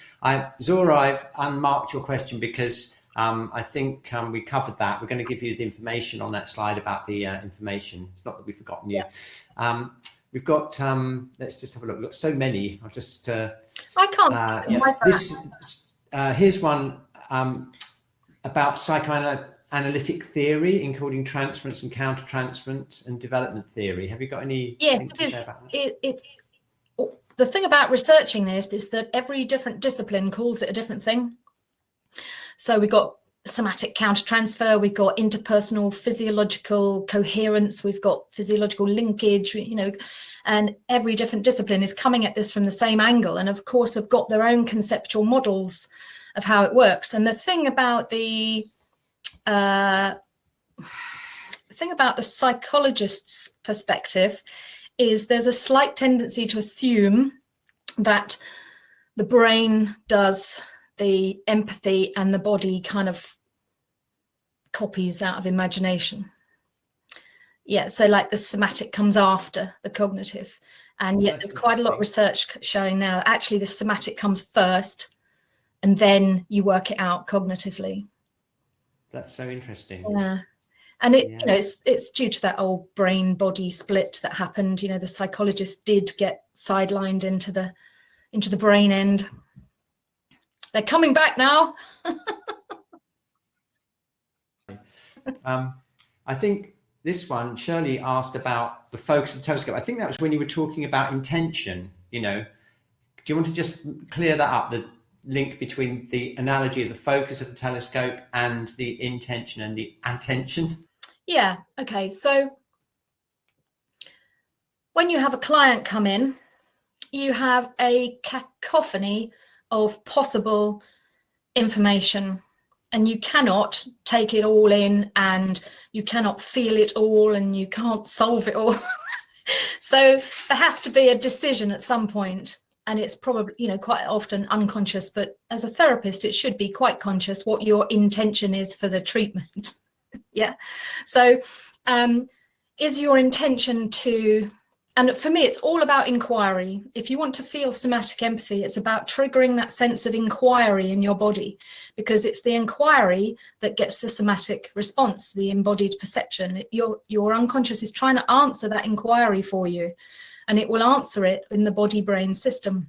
Zora, I've unmarked your question because I think we covered that. We're going to give you the information on that slide about the information. It's not that we've forgotten you. Yeah. We've got, let's just have a look. We've got so many. I'll just... I can't. Yeah. Here's one about psychoanalytic theory, including transference and countertransference and development theory. Have you got any? Yes, it's the thing about researching this is that every different discipline calls it a different thing. So we've got somatic countertransfer, we've got interpersonal physiological coherence, we've got physiological linkage, you know, and every different discipline is coming at this from the same angle, and of course have got their own conceptual models of how it works. And the thing about the psychologist's perspective is there's a slight tendency to assume that the brain does the empathy and the body kind of copies out of imagination. Yeah, so like the somatic comes after the cognitive, and yet there's quite a lot of research showing now that actually the somatic comes first and then you work it out cognitively. That's so interesting. Yeah. And you know, it's due to that old brain body split that happened. You know, the psychologist did get sidelined into the brain end. They're coming back now. I think this one, Shirley asked about the focus of the telescope. I think that was when you were talking about intention, you know. Do you want to just clear that up, the link between the analogy of the focus of the telescope and the intention and the attention? Yeah, okay. So when you have a client come in, you have a cacophony of possible information, and you cannot take it all in, and you cannot feel it all, and you can't solve it all. So there has to be a decision at some point, and it's probably, you know, quite often unconscious, but as a therapist it should be quite conscious what your intention is for the treatment. Yeah. So is your intention to, and for me, it's all about inquiry. If you want to feel somatic empathy, it's about triggering that sense of inquiry in your body, because it's the inquiry that gets the somatic response, the embodied perception. Your unconscious is trying to answer that inquiry for you, and it will answer it in the body-brain system.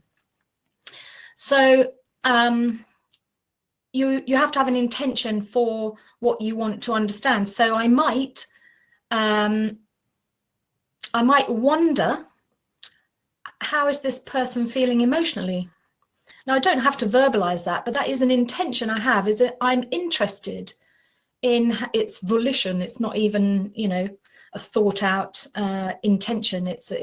So you have to have an intention for what you want to understand. So I might wonder, how is this person feeling emotionally? Now, I don't have to verbalize that, but that is an intention I have, is that I'm interested in its volition. It's not even, you know, a thought out intention. It's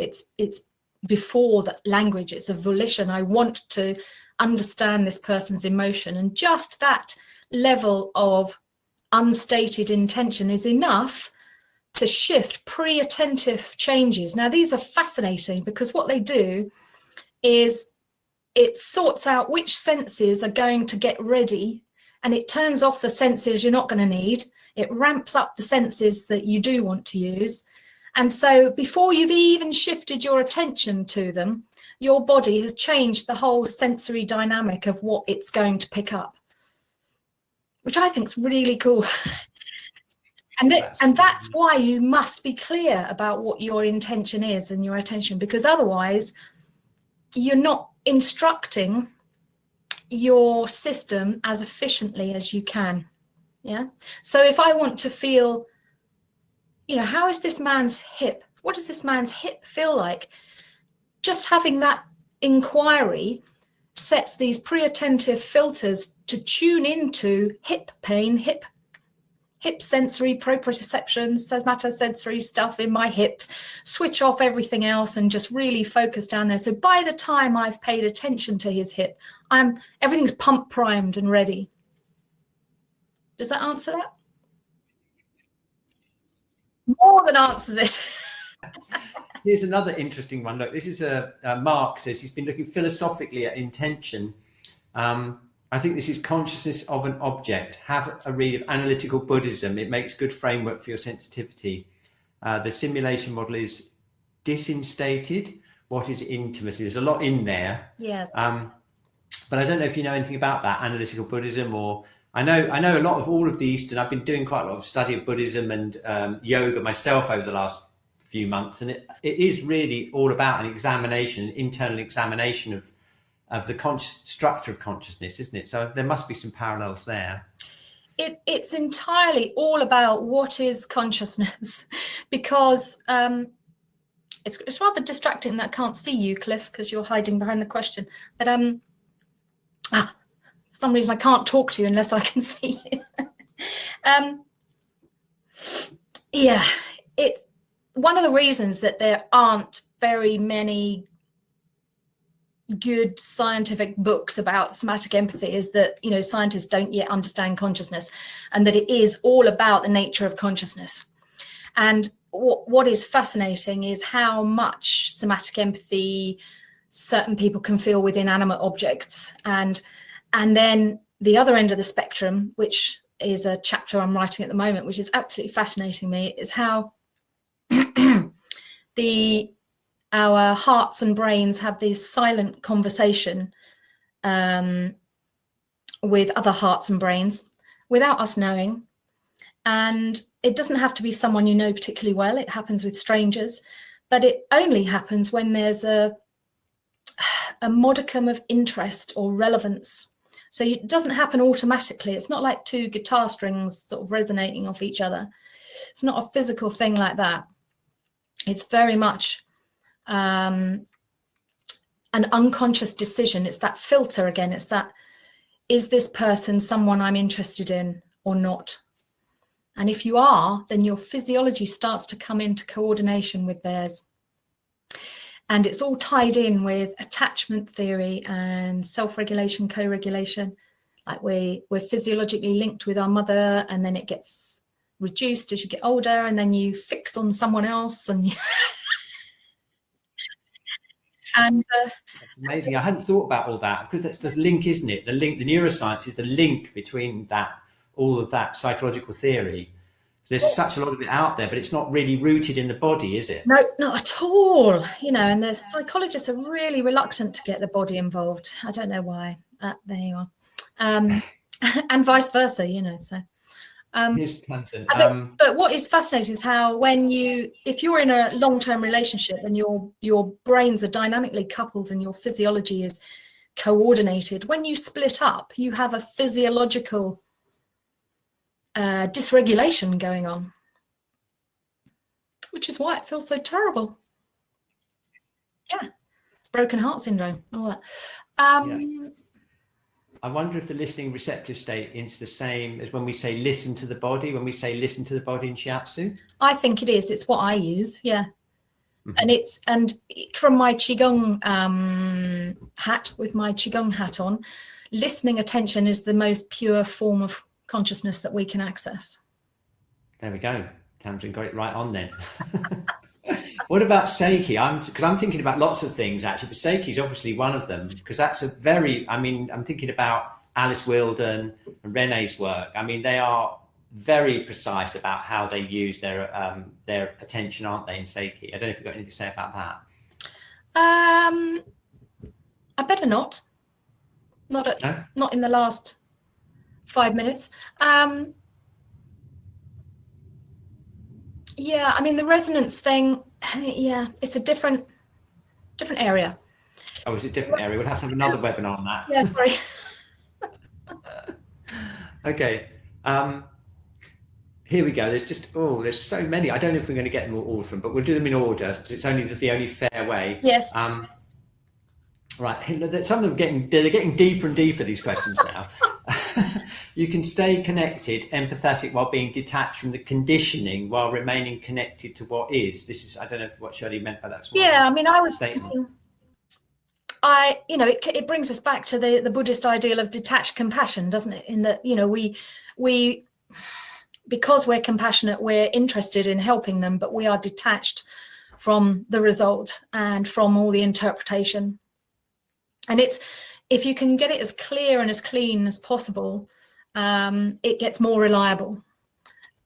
before that language, it's a volition. I want to understand this person's emotion, and just that level of unstated intention is enough to shift pre-attentive changes. Now, these are fascinating because what they do is it sorts out which senses are going to get ready, and it turns off the senses you're not going to need. It ramps up the senses that you do want to use. And so before you've even shifted your attention to them, your body has changed the whole sensory dynamic of what it's going to pick up, which I think is really cool. And that's why you must be clear about what your intention is and your attention, because otherwise you're not instructing your system as efficiently as you can. Yeah. So if I want to feel, you know, how is this man's hip? What does this man's hip feel like? just having that inquiry sets these pre-attentive filters to tune into hip pain, hip sensory, proprioception, somatosensory stuff in my hips, switch off everything else and just really focus down there. So by the time I've paid attention to his hip, everything's pump primed and ready. Does that answer that? More than answers it. Here's another interesting one. Look, this is Mark says he's been looking philosophically at intention. I think this is consciousness of an object. Have a read of Analytical Buddhism. It makes good framework for your sensitivity. The simulation model is disinstated. What is intimacy? There's a lot in there. Yes. But I don't know if you know anything about that, Analytical Buddhism, or I know a lot of all of the Eastern. I've been doing quite a lot of study of Buddhism and yoga myself over the last few months, and it is really all about an examination, an internal examination of the conscious structure of consciousness, isn't it? So there must be some parallels there. It's entirely all about what is consciousness, because it's rather distracting that I can't see you, Cliff, because you're hiding behind the question. But for some reason I can't talk to you unless I can see you. Yeah, it's one of the reasons that there aren't very many good scientific books about somatic empathy is that, you know, scientists don't yet understand consciousness, and that it is all about the nature of consciousness. And what is fascinating is how much somatic empathy certain people can feel with inanimate objects. And then the other end of the spectrum, which is a chapter I'm writing at the moment, which is absolutely fascinating me, is how our hearts and brains have this silent conversation with other hearts and brains without us knowing. And it doesn't have to be someone you know particularly well. It happens with strangers, but it only happens when there's a modicum of interest or relevance. So it doesn't happen automatically. It's not like two guitar strings sort of resonating off each other. It's not a physical thing like that. It's very much an unconscious decision. It's that filter again. It's that, is this person someone I'm interested in or not? And if you are, then your physiology starts to come into coordination with theirs. And it's all tied in with attachment theory and self-regulation, co-regulation. Like we're physiologically linked with our mother, and then it gets reduced as you get older, and then you fix on someone else. And and That's amazing. I hadn't thought about all that, because that's the link, isn't it? The link, the neuroscience is the link between that, all of that psychological theory. There's such a lot of it out there, but it's not really rooted in the body, is it? no, not at all. You know, and the psychologists are really reluctant to get the body involved. I don't know why. There you are. And vice versa, you know. So Here's Clinton. But what is fascinating is how if you're in a long-term relationship and your brains are dynamically coupled and your physiology is coordinated, when you split up, you have a physiological dysregulation going on, which is why it feels so terrible. Yeah, broken heart syndrome, all that. Yeah. I wonder if the listening receptive state is the same as when we say listen to the body, when we say listen to the body in shiatsu? I think it is. It's what I use, yeah. Mm-hmm. And from my Qigong hat, with my Qigong hat on, listening attention is the most pure form of consciousness that we can access. There we go. Tamsin got it right on then. What about Seiki? Because I'm thinking about lots of things actually, but Seiki is obviously one of them, because that's I'm thinking about Alice Wilden and Renee's work. I mean, they are very precise about how they use their attention, aren't they, in Seiki? I don't know if you've got anything to say about that. I better not. Not in the last 5 minutes. Yeah, I mean, the resonance thing, yeah, it's a different area. Oh, it's a different area. We'll have to have another webinar on that. Yeah, sorry. here we go. There's so many. I don't know if we're going to get them all of them, but we'll do them in order because it's only the only fair way. Yes. Right. Some of them they're getting deeper and deeper, these questions now. You can stay connected, empathetic while being detached from the conditioning while remaining connected to what is. I don't know what Shirley meant by that. Yeah, I mean, I was statement. thinking, it brings us back to the Buddhist ideal of detached compassion, doesn't it? In that, we because we're compassionate, we're interested in helping them, but we are detached from the result and from all the interpretation. And if you can get it as clear and as clean as possible, it gets more reliable.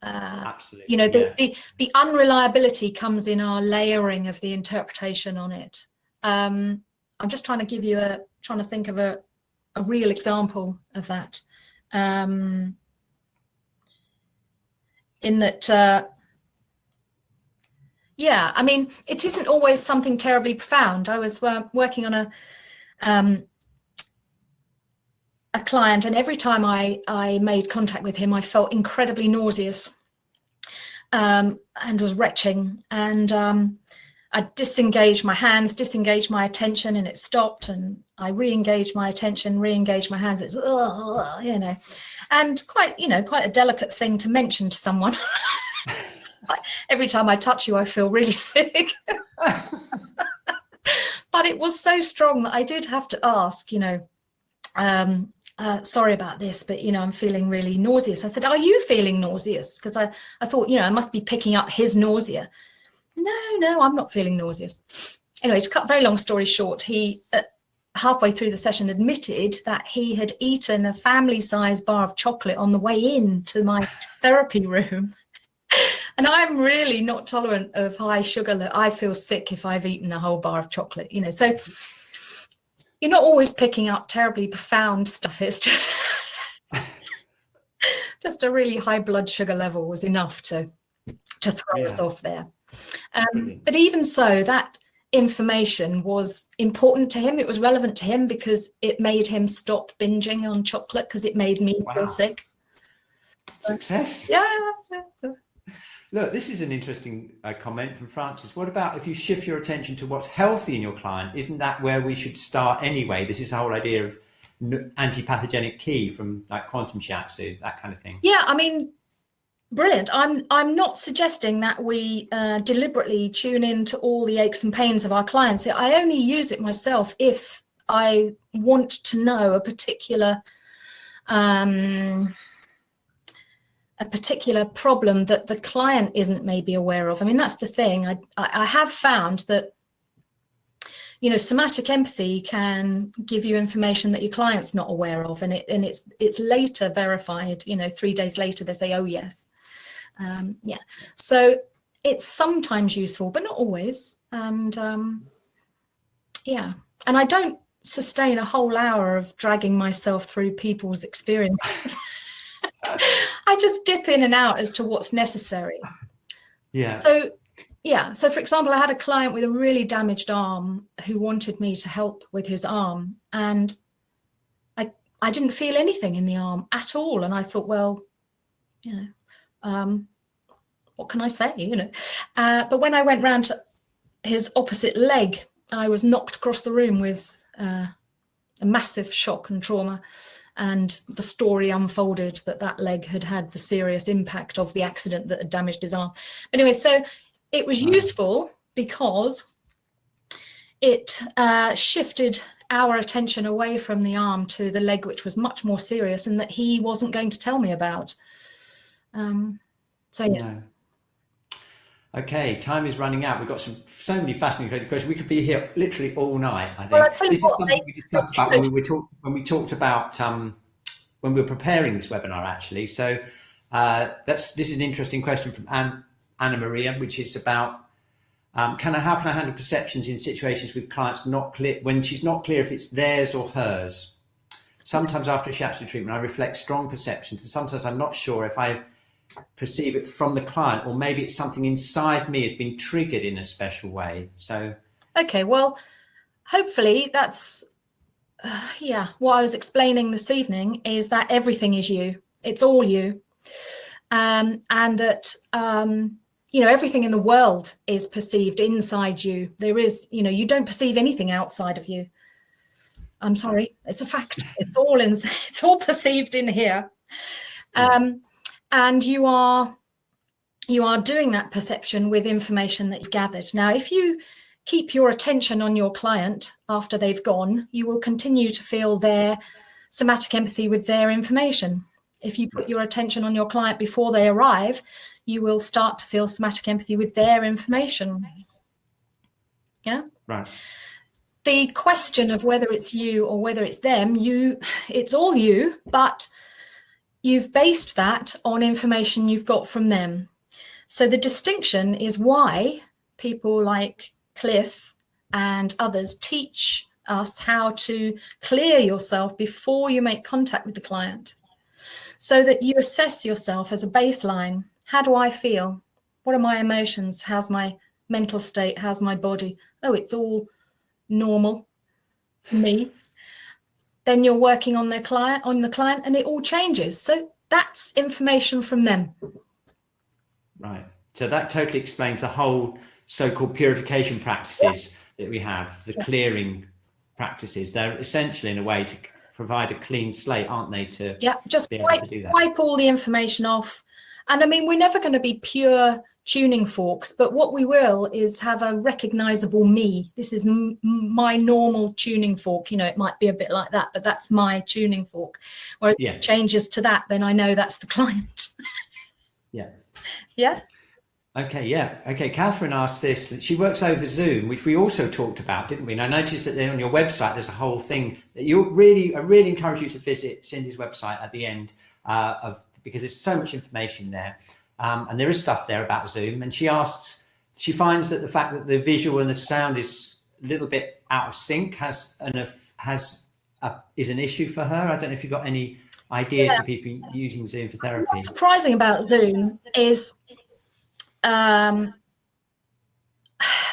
Absolutely. The unreliability comes in our layering of the interpretation on it. I'm just trying to think of a real example of that. In that, I mean, it isn't always something terribly profound. I was working on a client, and every time I made contact with him, I felt incredibly nauseous and was retching. And I disengaged my hands, disengaged my attention, and it stopped. And I re-engaged my attention, re-engaged my hands. It's and quite a delicate thing to mention to someone. Every time I touch you, I feel really sick. But it was so strong that I did have to ask, sorry about this, but, I'm feeling really nauseous. I said, are you feeling nauseous? Because I thought, I must be picking up his nausea. No, I'm not feeling nauseous. Anyway, to cut a very long story short, he halfway through the session admitted that he had eaten a family-sized bar of chocolate on the way in to my therapy room. And I'm really not tolerant of high sugar. I feel sick if I've eaten a whole bar of chocolate, So you're not always picking up terribly profound stuff. It's just a really high blood sugar level was enough to throw us off there. But even so, that information was important to him. It was relevant to him because it made him stop binging on chocolate because it made me feel sick. Success. Yeah. Look, this is an interesting comment from Francis. What about if you shift your attention to what's healthy in your client? Isn't that where we should start anyway? This is the whole idea of anti-pathogenic key from like quantum shiatsu, that kind of thing. Yeah, I mean, brilliant. I'm not suggesting that we deliberately tune into all the aches and pains of our clients. I only use it myself if I want to know a particular problem that the client isn't maybe aware of. I mean, that's the thing. I have found that, somatic empathy can give you information that your client's not aware of, and it's later verified. 3 days later, they say, "Oh yes." So it's sometimes useful, but not always. And and I don't sustain a whole hour of dragging myself through people's experiences. I just dip in and out as to what's necessary. Yeah. So for example, I had a client with a really damaged arm who wanted me to help with his arm, and I didn't feel anything in the arm at all. And I thought, well, what can I say? But when I went round to his opposite leg, I was knocked across the room with a massive shock and trauma. And the story unfolded that leg had the serious impact of the accident that had damaged his arm. Anyway, so it was useful because it shifted our attention away from the arm to the leg, which was much more serious and that he wasn't going to tell me about. No. Okay, time is running out. We've got so many fascinating questions. We could be here literally all night, I think. Well, I'll tell you This is what, something we discussed about when we talked about when we were preparing this webinar, actually. So this is an interesting question from Anna Maria, which is about how can I handle perceptions in situations with clients not clear when she's not clear if it's theirs or hers. Sometimes after a shiatsu treatment, I reflect strong perceptions, and sometimes I'm not sure if I perceive it from the client, or maybe it's something inside me has been triggered in a special way. So okay, well, hopefully that's what I was explaining this evening is that everything is you. It's all you. and that everything in the world is perceived inside you. There is, you don't perceive anything outside of you. I'm sorry, it's a fact. It's all perceived in here, and you are doing that perception with information that you've gathered. Now, if you keep your attention on your client after they've gone, you will continue to feel their somatic empathy with their information. If you put your attention on your client before they arrive, you will start to feel somatic empathy with their information. Yeah. Right. The question of whether it's you or whether it's them, it's all you, but you've based that on information you've got from them. So the distinction is why people like Cliff and others teach us how to clear yourself before you make contact with the client, so that you assess yourself as a baseline. How do I feel? What are my emotions? How's my mental state? How's my body? Oh, it's all normal, me. Then you're working on the client, and it all changes. So that's information from them. Right. So that totally explains the whole so-called purification practices that we have, the clearing practices. They're essentially, in a way, to provide a clean slate, aren't they? To just be able to do that. Wipe all the information off. And I mean, we're never going to be pure tuning forks, but what we will is have a recognizable me. This is my normal tuning fork. It might be a bit like that, but that's my tuning fork. Whereas if it changes to that, then I know that's the client. Yeah. Yeah. Okay, yeah. Okay, Catherine asked this. She works over Zoom, which we also talked about, didn't we? And I noticed that on your website, there's a whole thing that I really encourage you to visit Cindy's website at the end because there's so much information there. And there is stuff there about Zoom. And she finds that the fact that the visual and the sound is a little bit out of sync is an issue for her. I don't know if you've got any ideas for people using Zoom for therapy. What's surprising about Zoom is, and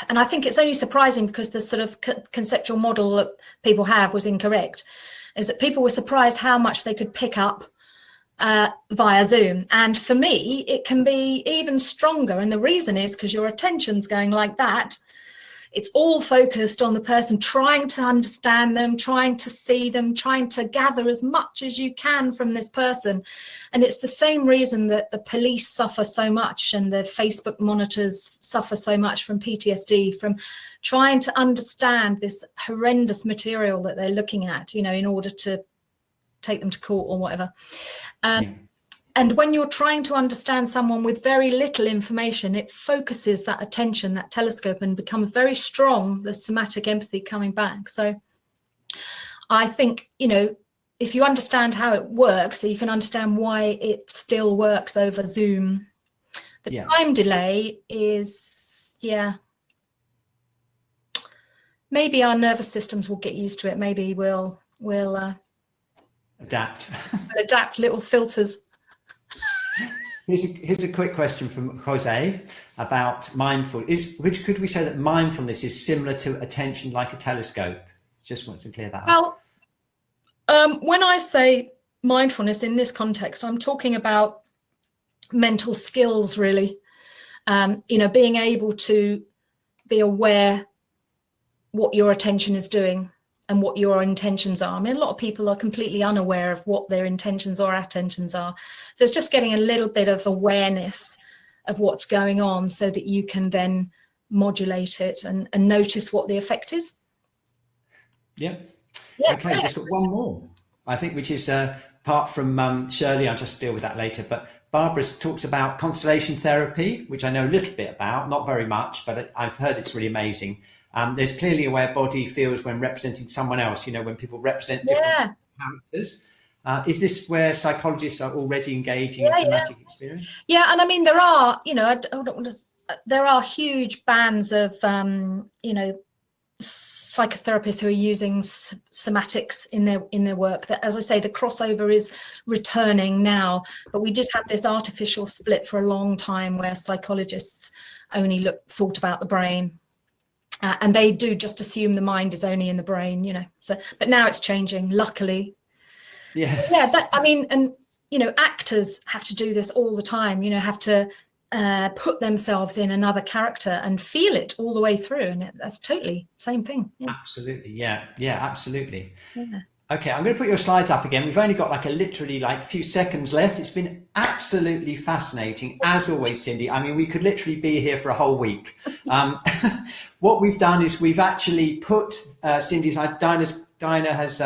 I think it's only surprising because the sort of conceptual model that people have was incorrect, is that people were surprised how much they could pick up via Zoom. And for me, it can be even stronger. And the reason is because your attention's going like that. It's all focused on the person, trying to understand them, trying to see them, trying to gather as much as you can from this person. And it's the same reason that the police suffer so much and the Facebook monitors suffer so much from PTSD, from trying to understand this horrendous material that they're looking at, in order to take them to court or whatever. And when you're trying to understand someone with very little information, it focuses that attention, that telescope, and becomes very strong, the somatic empathy coming back. So I think, if you understand how it works, so you can understand why it still works over Zoom. The time delay is, maybe our nervous systems will get used to it. Maybe we'll adapt. Adapt little filters. Here's a quick question from Jose about mindfulness. Could we say that mindfulness is similar to attention like a telescope? Just want to clear that up. Well, when I say mindfulness in this context, I'm talking about mental skills, really. Being able to be aware what your attention is doing and what your intentions are. I mean, a lot of people are completely unaware of what their intentions or attentions are. So it's just getting a little bit of awareness of what's going on so that you can then modulate it and notice what the effect is. Yeah. Okay, just got one more, I think, which is apart from Shirley, I'll just deal with that later, but Barbara talks about constellation therapy, which I know a little bit about, not very much, but I've heard it's really amazing. There's clearly a way a body feels when representing someone else, when people represent different characters. Is this where psychologists are already engaging in somatic experience? Yeah, and I mean, there are, there are huge bands of, psychotherapists who are using somatics in their work. That, as I say, the crossover is returning now, but we did have this artificial split for a long time where psychologists only thought about the brain. And they do just assume the mind is only in the brain, So, but now it's changing, luckily. Yeah. And actors have to do this all the time, have to put themselves in another character and feel it all the way through. And that's totally same thing. Yeah. Absolutely. Yeah. Yeah, absolutely. Yeah. Okay, I'm going to put your slides up again. We've only got literally a few seconds left. It's been absolutely fascinating, as always, Cindy. I mean, we could literally be here for a whole week. What we've done is we've actually put Cindy's, Dinah has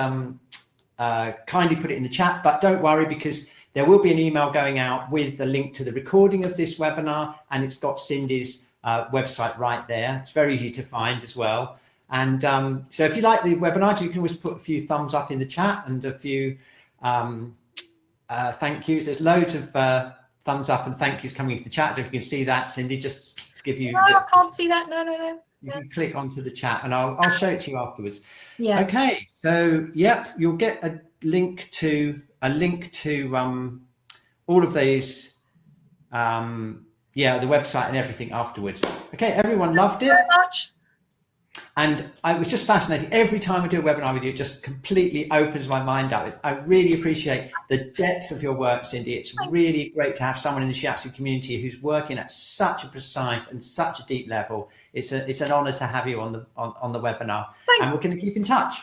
kindly put it in the chat, but don't worry, because there will be an email going out with a link to the recording of this webinar, and it's got Cindy's website right there. It's very easy to find as well. And so if you like the webinar, you can always put a few thumbs up in the chat and a few thank yous. There's loads of thumbs up and thank yous coming into the chat. If you can see that, Cindy, just give you. No, I can't see that. No. You can click onto the chat and I'll show it to you afterwards. Yeah. Okay. So, yep, you'll get a link to all of these. The website and everything afterwards. Okay, everyone loved it. Thank you very much. And I was just fascinated. Every time I do a webinar with you, it just completely opens my mind up. I really appreciate the depth of your work, Cindy. It's really great to have someone in the Shiatsu community who's working at such a precise and such a deep level. It's an honor to have you on the webinar. And we're going to keep in touch.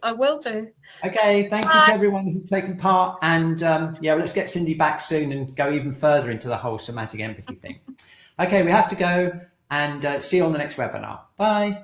I will do. Okay, thank you to everyone who's taken part. And let's get Cindy back soon and go even further into the whole somatic empathy thing. Okay, we have to go, and see you on the next webinar. Bye.